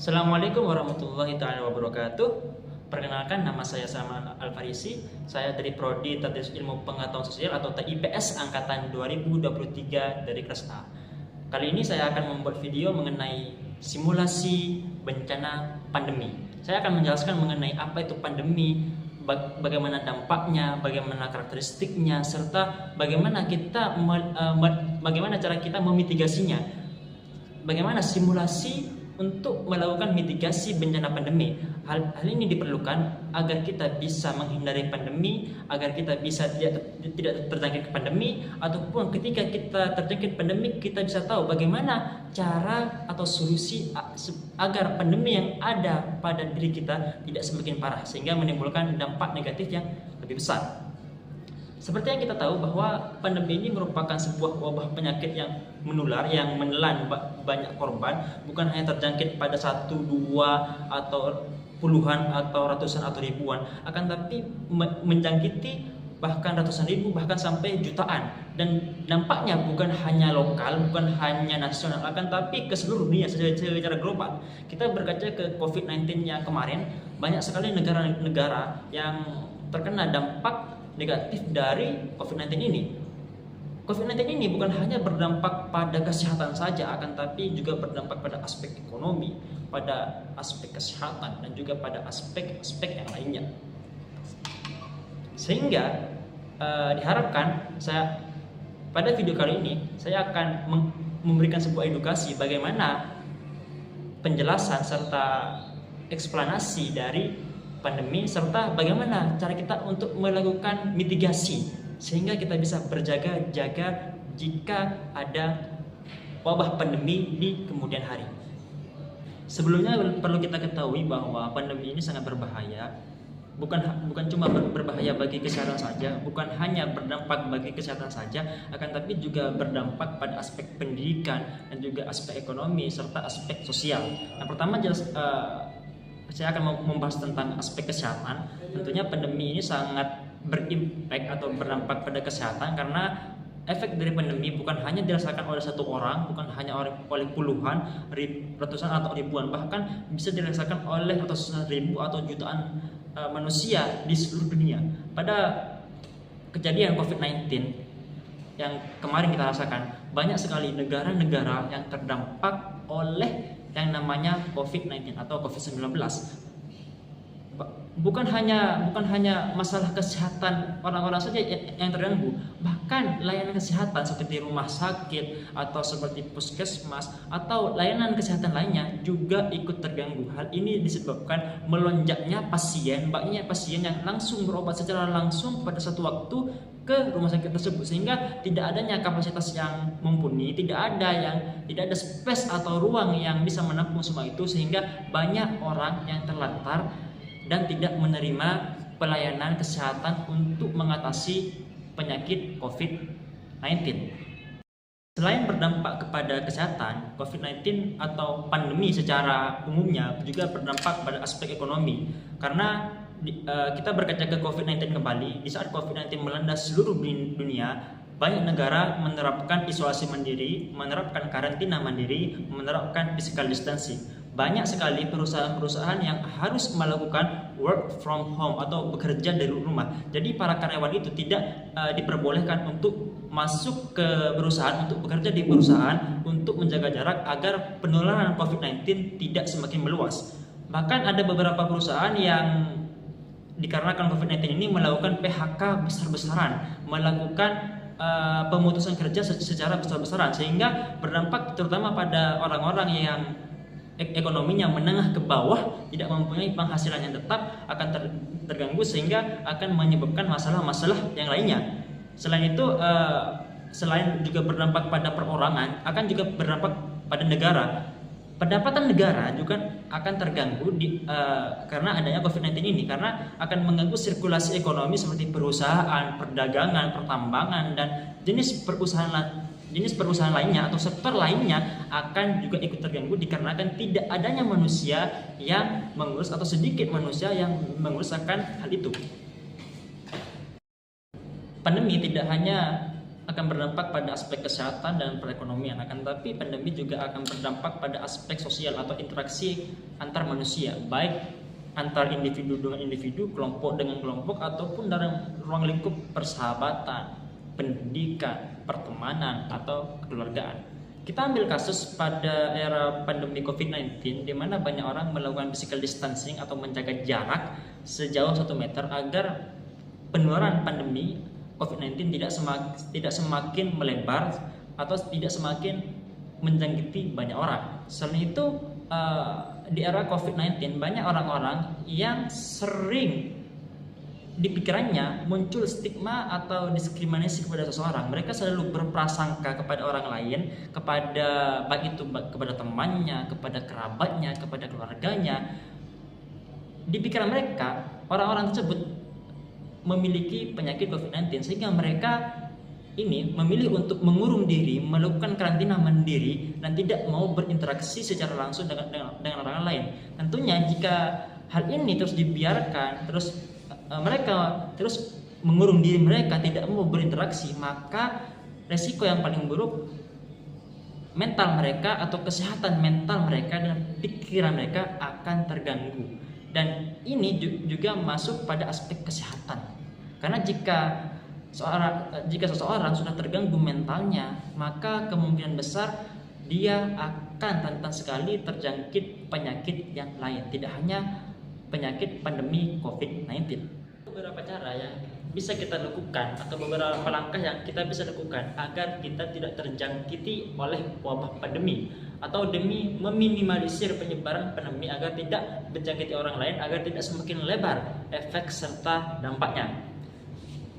Assalamualaikum warahmatullahi wabarakatuh. Perkenalkan, nama saya Salman Al-Farisi. Saya dari Prodi Tadris Ilmu Pengetahuan Sosial atau TIPS Angkatan 2023 dari kelas A. Kali ini saya akan membuat video mengenai simulasi bencana pandemi. Saya akan menjelaskan mengenai apa itu pandemi, bagaimana dampaknya, bagaimana karakteristiknya, serta bagaimana cara kita memitigasinya. Bagaimana simulasi untuk melakukan mitigasi bencana pandemi. Hal ini diperlukan agar kita bisa menghindari pandemi, agar kita bisa tidak terjangkit pandemi, ataupun ketika kita terjangkit pandemi kita bisa tahu bagaimana cara atau solusi agar pandemi yang ada pada diri kita tidak semakin parah sehingga menimbulkan dampak negatif yang lebih besar. Seperti yang kita tahu bahwa pandemi ini merupakan sebuah wabah penyakit yang menular yang menelan banyak korban, bukan hanya terjangkit pada 1, 2 atau puluhan atau ratusan atau ribuan, akan tapi menjangkiti bahkan ratusan ribu bahkan sampai jutaan, dan dampaknya bukan hanya lokal, bukan hanya nasional, akan tapi ke seluruh dunia secara global. Kita berkaca ke COVID-19 yang kemarin, banyak sekali negara-negara yang terkena dampak negatif dari COVID-19 ini. COVID-19 ini bukan hanya berdampak pada kesehatan saja, akan tapi juga berdampak pada aspek ekonomi, pada aspek kesehatan, dan juga pada aspek-aspek yang lainnya. Sehingga diharapkan pada video kali ini saya akan memberikan sebuah edukasi bagaimana penjelasan serta eksplanasi dari pandemi, serta bagaimana cara kita untuk melakukan mitigasi sehingga kita bisa berjaga-jaga jika ada wabah pandemi di kemudian hari. Sebelumnya perlu kita ketahui bahwa pandemi ini sangat berbahaya, bukan cuma berbahaya bagi kesehatan saja, bukan hanya berdampak bagi kesehatan saja, akan tapi juga berdampak pada aspek pendidikan dan juga aspek ekonomi serta aspek sosial. Yang pertama saya akan membahas tentang aspek kesehatan. Tentunya pandemi ini sangat berimpact atau berdampak pada kesehatan karena efek dari pandemi bukan hanya dirasakan oleh satu orang, bukan hanya oleh puluhan, ratusan atau ribuan, bahkan bisa dirasakan oleh ratusan ribu atau jutaan manusia di seluruh dunia. Pada kejadian COVID-19 yang kemarin kita rasakan, banyak sekali negara-negara yang terdampak oleh yang namanya COVID-19 atau COVID-19. Bukan hanya masalah kesehatan orang-orang saja yang terganggu, bahkan layanan kesehatan seperti rumah sakit atau seperti puskesmas atau layanan kesehatan lainnya juga ikut terganggu. Hal ini disebabkan melonjaknya banyaknya pasien yang langsung berobat secara langsung pada satu waktu ke rumah sakit tersebut, sehingga tidak adanya kapasitas yang mumpuni, tidak ada space atau ruang yang bisa menampung semua itu, sehingga banyak orang yang terlantar dan tidak menerima pelayanan kesehatan untuk mengatasi penyakit COVID-19. Selain berdampak kepada kesehatan, COVID-19 atau pandemi secara umumnya juga berdampak pada aspek ekonomi. Karena kita berkaca ke COVID-19 kembali, di saat COVID-19 melanda seluruh dunia, banyak negara menerapkan isolasi mandiri, menerapkan karantina mandiri, menerapkan physical distancing. Banyak sekali perusahaan-perusahaan yang harus melakukan work from home atau bekerja dari rumah. Jadi para karyawan itu tidak diperbolehkan untuk masuk ke perusahaan, untuk bekerja di perusahaan, untuk menjaga jarak agar penularan COVID-19 tidak semakin meluas. Bahkan ada beberapa perusahaan yang dikarenakan COVID-19 ini melakukan PHK besar-besaran, melakukan pemutusan kerja secara besar-besaran, sehingga berdampak terutama pada orang-orang yang ekonominya menengah ke bawah, tidak mempunyai penghasilan yang tetap, akan terganggu sehingga akan menyebabkan masalah-masalah yang lainnya. Selain itu, selain juga berdampak pada perorangan, akan juga berdampak pada negara. Pendapatan negara juga akan terganggu karena adanya COVID-19 ini, karena akan mengganggu sirkulasi ekonomi seperti perusahaan, perdagangan, pertambangan, dan jenis perusahaan lainnya atau sektor lainnya akan juga ikut terganggu dikarenakan tidak adanya manusia yang mengurus atau sedikit manusia yang mengurus akan hal itu. Pandemi tidak hanya akan berdampak pada aspek kesehatan dan perekonomian, akan tetapi pandemi juga akan berdampak pada aspek sosial atau interaksi antar manusia, baik antar individu dengan individu, kelompok dengan kelompok, ataupun dalam ruang lingkup persahabatan, pendidikan, pertemanan, atau kekeluargaan. Kita ambil kasus pada era pandemi COVID-19 di mana banyak orang melakukan physical distancing atau menjaga jarak sejauh 1 meter agar penularan pandemi COVID-19 tidak semakin melebar atau tidak semakin menjangkiti banyak orang. Selain itu, di era COVID-19 banyak orang-orang yang sering di pikirannya muncul stigma atau diskriminasi kepada seseorang. Mereka selalu berprasangka kepada orang lain, kepada baik itu kepada temannya, kepada kerabatnya, kepada keluarganya. Di pikiran mereka, orang-orang tersebut memiliki penyakit COVID-19 sehingga mereka ini memilih untuk mengurung diri, melakukan karantina mandiri dan tidak mau berinteraksi secara langsung dengan orang lain. Tentunya jika hal ini terus dibiarkan, mereka terus mengurung diri mereka, tidak mau berinteraksi, maka resiko yang paling buruk mental mereka atau kesehatan mental mereka dan pikiran mereka akan terganggu. Dan ini juga masuk pada aspek kesehatan. Karena jika seseorang sudah terganggu mentalnya, maka kemungkinan besar dia akan rentan sekali terjangkit penyakit yang lain, tidak hanya penyakit pandemi COVID-19. Beberapa cara yang bisa kita lakukan atau beberapa langkah yang kita bisa lakukan agar kita tidak terjangkiti oleh wabah pandemi atau demi meminimalisir penyebaran pandemi agar tidak menjangkiti orang lain, agar tidak semakin lebar efek serta dampaknya.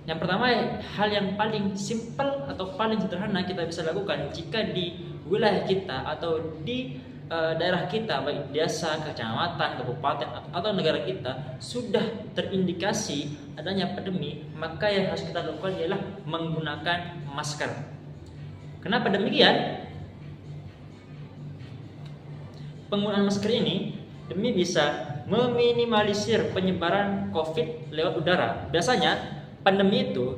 Yang pertama, hal yang paling simpel atau paling sederhana kita bisa lakukan jika di wilayah kita atau di daerah kita, baik desa, kecamatan, kabupaten, atau negara kita sudah terindikasi adanya pandemi, maka yang harus kita lakukan ialah menggunakan masker. Kenapa demikian? Penggunaan masker ini demi bisa meminimalisir penyebaran COVID lewat udara. Biasanya pandemi itu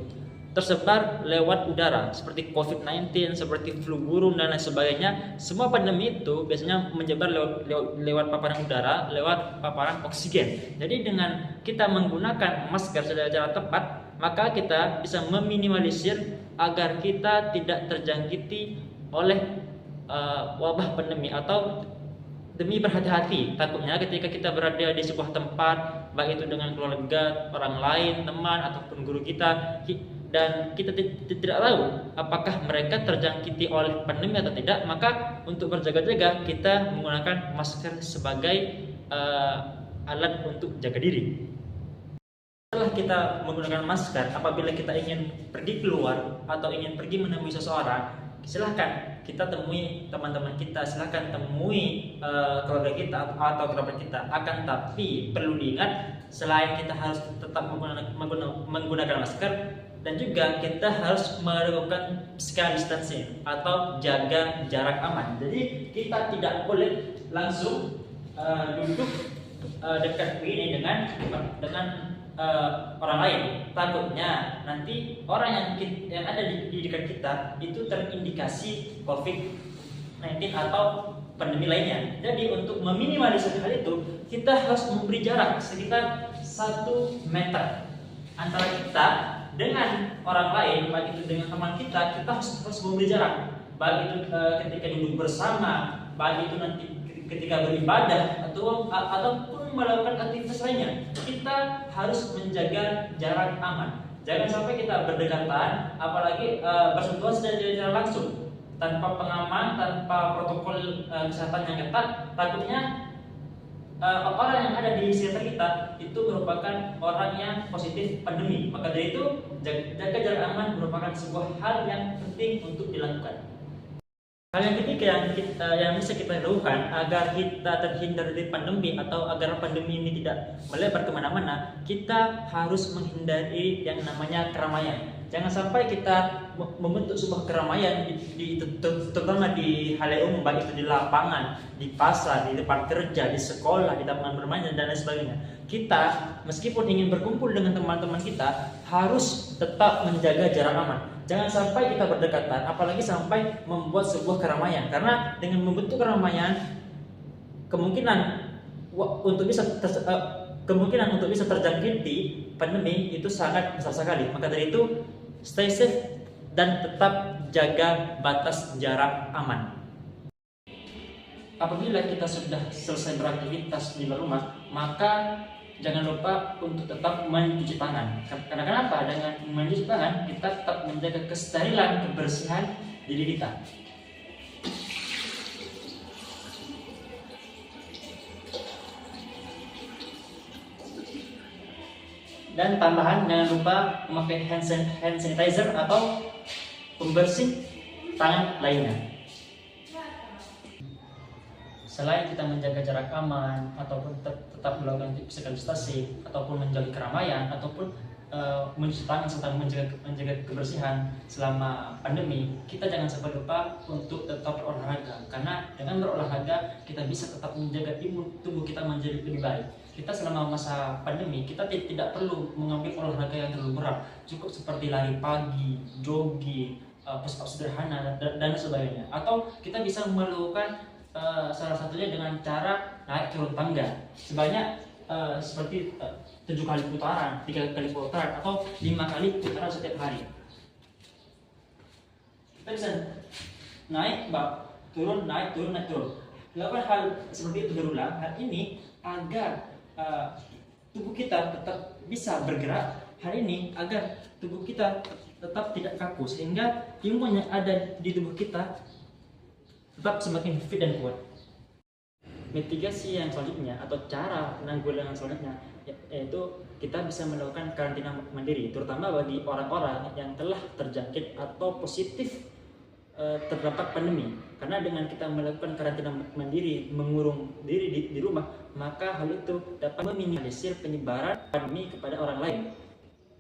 tersebar lewat udara seperti COVID-19, seperti flu burung dan lain sebagainya. Semua pandemi itu biasanya menyebar lewat paparan udara, lewat paparan oksigen. Jadi dengan kita menggunakan masker secara tepat, maka kita bisa meminimalisir agar kita tidak terjangkiti oleh wabah pandemi. Atau demi berhati-hati, takutnya ketika kita berada di sebuah tempat, baik itu dengan keluarga, orang lain, teman, ataupun guru kita, dan kita tidak tahu apakah mereka terjangkiti oleh pandemi atau tidak, maka untuk berjaga-jaga kita menggunakan masker sebagai alat untuk jaga diri. Setelah kita menggunakan masker, apabila kita ingin pergi keluar atau ingin pergi menemui seseorang, silahkan kita temui teman-teman kita, silahkan temui keluarga kita atau kerabat kita. Akan tapi perlu diingat, selain kita harus tetap menggunakan masker, dan juga kita harus melakukan physical distancing atau jaga jarak aman. Jadi kita tidak boleh langsung duduk dekat begini dengan orang lain. Takutnya nanti orang yang ada di dekat kita itu terindikasi COVID-19 atau pandemi lainnya. Jadi untuk meminimalisir hal itu, kita harus memberi jarak sekitar 1 meter antara kita dengan orang lain, baik itu dengan teman kita harus memberi jarak. Baik itu ketika duduk bersama, baik itu nanti ketika beribadah ataupun melakukan aktivitas lainnya, kita harus menjaga jarak aman. Jangan sampai kita berdekatan, apalagi bersentuhan secara langsung tanpa pengaman, tanpa protokol kesehatan yang ketat. Takutnya orang yang ada di sekitar kita itu merupakan orang yang positif pandemi. Maka dari itu, jaga jarak aman merupakan sebuah hal yang penting untuk dilakukan. Hal yang ketiga yang bisa kita lakukan agar kita terhindar dari pandemi atau agar pandemi ini tidak melebar kemana-mana, kita harus menghindari yang namanya keramaian. Jangan sampai kita membentuk sebuah keramaian terutama di hal umum, baik itu di lapangan, di pasar, di tempat kerja, di sekolah, di taman bermain dan lain sebagainya. Kita meskipun ingin berkumpul dengan teman-teman kita harus tetap menjaga jarak aman. Jangan sampai kita berdekatan, apalagi sampai membuat sebuah keramaian. Karena dengan membentuk keramaian, kemungkinan untuk bisa terjangkiti pandemi itu sangat besar sekali. Maka dari itu, stay safe dan tetap jaga batas jarak aman. Apabila kita sudah selesai beraktivitas di luar rumah, maka jangan lupa untuk tetap mencuci tangan. Karena kenapa? Dengan mencuci tangan, kita tetap menjaga kesterilan, kebersihan diri kita. Dan tambahan, jangan lupa memakai hand sanitizer atau pembersih tangan lainnya. Selain kita menjaga jarak aman ataupun tetap melakukan physical distancing ataupun menjauhi keramaian ataupun mencuci tangan serta menjaga kebersihan selama pandemi, kita jangan sampai lupa untuk tetap berolahraga. Karena dengan berolahraga kita bisa tetap menjaga imun tubuh kita menjadi lebih baik. Kita selama masa pandemi kita tidak perlu mengambil olahraga yang terlalu berat, cukup seperti lari pagi, jogging, push up sederhana dan sebagainya. Atau kita bisa melakukan salah satunya dengan cara naik turun tangga sebanyak seperti 7 kali putaran, 3 kali putaran, atau 5 kali putaran setiap hari. Kita bisa naik, turun, naik, turun, naik, turun. Lakukan hal seperti itu berulang. Hal ini agar tubuh kita tetap bisa bergerak. Hal ini agar tubuh kita tetap tidak kaku, sehingga imun yang ada di tubuh kita tetap semakin fit dan kuat. Mitigasi yang selanjutnya atau cara penanggulangan selanjutnya yaitu kita bisa melakukan karantina mandiri, terutama bagi orang-orang yang telah terjangkit atau positif terdampak pandemi. Karena dengan kita melakukan karantina mandiri, mengurung diri di rumah, maka hal itu dapat meminimalisir penyebaran pandemi kepada orang lain.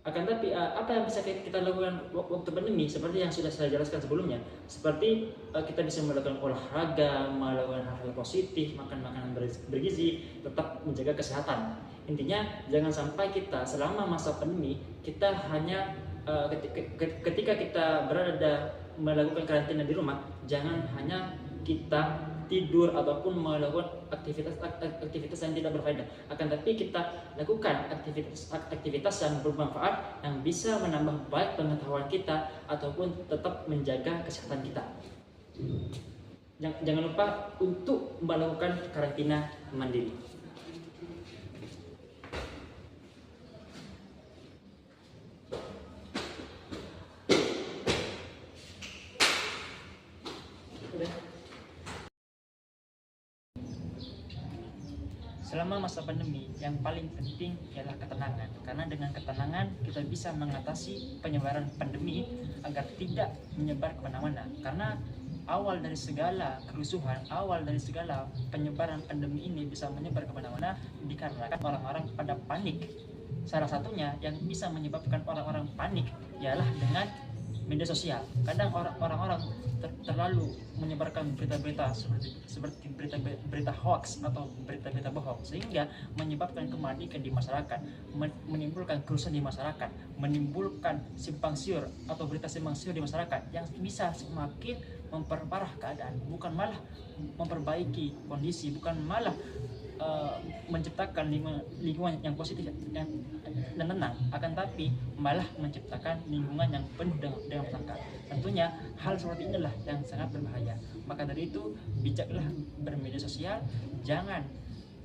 Akan tapi apa yang bisa kita lakukan waktu pandemi seperti yang sudah saya jelaskan sebelumnya, seperti kita bisa melakukan olahraga, melakukan hal-hal positif, makan makanan bergizi, tetap menjaga kesehatan. Intinya jangan sampai kita selama masa pandemi kita hanya ketika kita berada melakukan karantina di rumah, jangan hanya kita tidur ataupun melakukan aktivitas yang tidak berfaedah. Akan tapi kita lakukan aktivitas yang bermanfaat, yang bisa menambah baik pengetahuan kita ataupun tetap menjaga kesehatan kita. Jangan lupa untuk melakukan karantina mandiri. Selama masa pandemi, yang paling penting ialah ketenangan. Karena dengan ketenangan kita bisa mengatasi penyebaran pandemi agar tidak menyebar kemana-mana. Karena awal dari segala kerusuhan, awal dari segala penyebaran pandemi ini bisa menyebar kemana-mana dikarenakan orang-orang pada panik. Salah satunya yang bisa menyebabkan orang-orang panik ialah dengan media sosial. Kadang orang-orang terlalu menyebarkan berita-berita seperti berita hoax atau berita-berita bohong, sehingga menyebabkan kepanikan di masyarakat, menimbulkan kerusuhan di masyarakat, menimbulkan simpang siur atau berita simpang siur di masyarakat yang bisa semakin memperparah keadaan, bukan malah memperbaiki kondisi, bukan malah menciptakan lingkungan yang positif dan tenang, akan tapi malah menciptakan lingkungan yang penuh dengan petaka. Tentunya hal seperti inilah yang sangat berbahaya. Maka dari itu, bijaklah bermedia sosial, jangan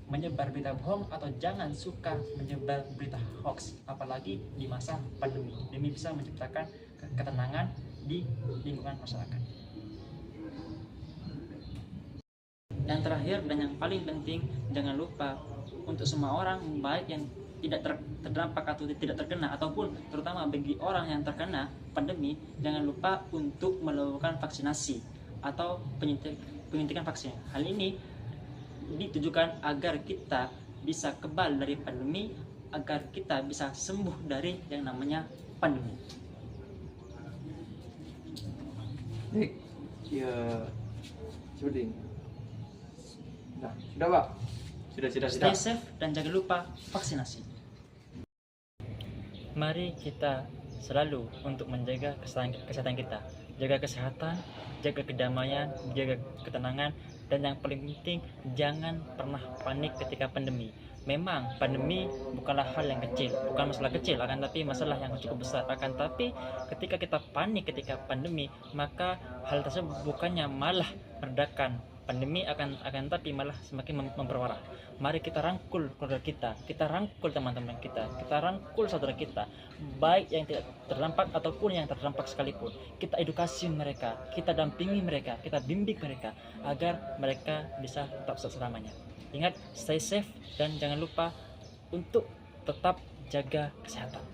menyebar berita bohong atau jangan suka menyebar berita hoax, apalagi di masa pandemi, demi bisa menciptakan ketenangan di lingkungan masyarakat. Yang terakhir dan yang paling penting, jangan lupa untuk semua orang, baik yang tidak terdampak atau tidak terkena, ataupun terutama bagi orang yang terkena pandemi, jangan lupa untuk melakukan vaksinasi atau penyuntikan vaksin. Hal ini ditujukan agar kita bisa kebal dari pandemi, agar kita bisa sembuh dari yang namanya pandemi. Baik, ya seperti ini. Nah, sudah Pak? Sudah. Stay safe dan jangan lupa vaksinasi. Mari kita selalu untuk menjaga kesehatan kita. Jaga kesehatan, jaga kedamaian, jaga ketenangan, dan yang paling penting jangan pernah panik ketika pandemi. Memang pandemi bukanlah hal yang kecil, bukan masalah kecil, akan tapi masalah yang cukup besar. Akan tapi ketika kita panik ketika pandemi, maka hal tersebut bukannya malah meredakan pandemi, akan tapi malah semakin memperparah. Mari kita rangkul keluarga kita rangkul teman-teman kita rangkul saudara kita, baik yang tidak terdampak ataupun yang terdampak sekalipun. Kita edukasi mereka, kita dampingi mereka, kita bimbing mereka agar mereka bisa tetap selamanya. Ingat, stay safe dan jangan lupa untuk tetap jaga kesehatan.